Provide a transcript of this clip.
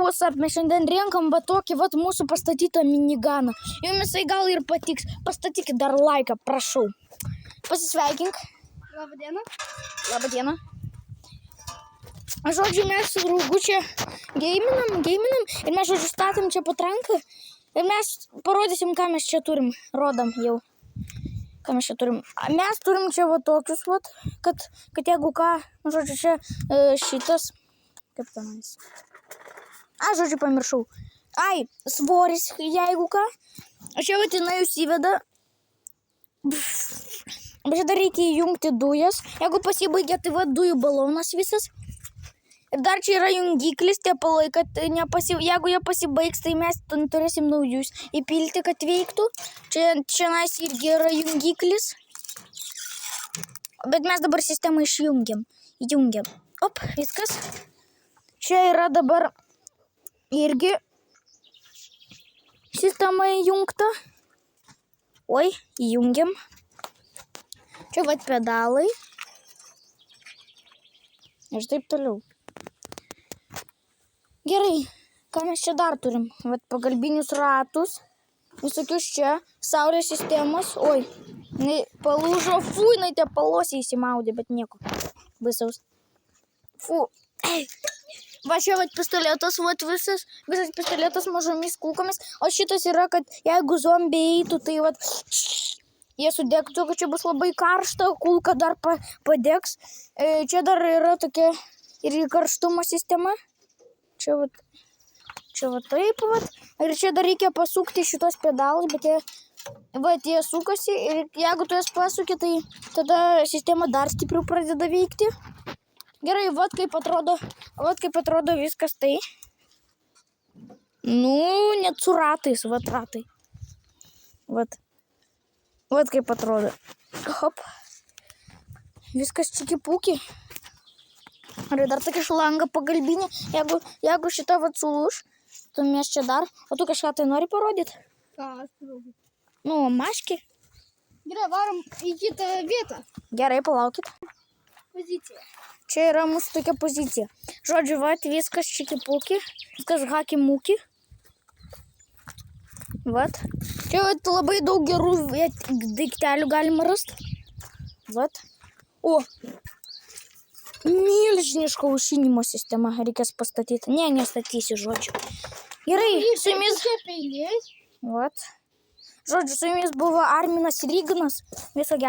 what's up, mes šiandien renkam va tokį vat mūsų pastatytą miniganą. Jums jisai gal ir patiks. Pastatykit dar laiką, prašau. Pasisveikink. Labą dieną. Labą dieną. Žodžiu, mes su draugu čia geiminam ir mes, žodžiu, statėm čia patranką ir mes parodysim, ką mes čia turim. Rodam jau. Ką mes čia turim. Mes turim čia va tokius, vat, kad jeigu ką, žodžiu, čia šitas, kaip tenais. Žodžiu, pamiršau. Svoris, jeigu ką. Čia vat jinai užsiveda. Bet čia dar reikia įjungti dujas. Jeigu pasibaigia, tai va dujų balonas visas. Ir dar čia yra jungiklis, tie palai, kad jeigu jie pasibaigs, tai mes turėsim naujus įpilti, kad veiktų. Čia nais irgi yra jungiklis. Bet mes dabar sistemą išjungiam. Op, viskas. Čia yra dabar irgi sistema įjungta. Oi, įjungiam. Čia vat pedalai. Ir taip toliau. Gerai, ką mes čia dar turim? Vat pagalbinius ratus. Visokius čia. Saulės sistemos. Oi, palūžo. Fui, te palose įsimaudė, bet nieko. Baisaus. Fu. Va čia vat pistoletas, vat visas pistoletas mažomis kulkomis. O šitas yra, kad jeigu zombiai eitų, tai vat jie sudegtų, kad čia bus labai karšta, kulka dar padegs. Čia dar yra tokia ir karštumo sistema. Čia va taip vat. Ir čia dar reikia pasukti šitos pedalai, bet jie sukasi ir jeigu tu jas pasuki, tai tada sistema dar stipriau pradeda veikti. Gerai, vat kaip atrodo viskas tai. Nu, net su ratais, vat ratai. Vat kaip atrodo. Hop. Viskas čiki-puki. Ir dar tokia šlanga pagalbinė. Jeigu šita vat sulūž, tai mes čia dar. O tu kažką tai nori parodyti? Ką aš parodyti? Nu, maškį. Gerai, varom į kitą vietą. Gerai, palaukit. Pozicija. Čia yra mūsų tokia pozicija. Žodžiu, vat viskas čiki-puki. Viskas haki-muki. Vat. Čia vat labai daug gerų daiktelių galima rasti. Vat. O. Milžiniška aušinimo sistema reikės pastatyti. Ne, nestatysiu, žodžiu. Gerai, su jumis. Vat. Žodžiu, su jumis buvo Arminas Ryganas. Viso gero.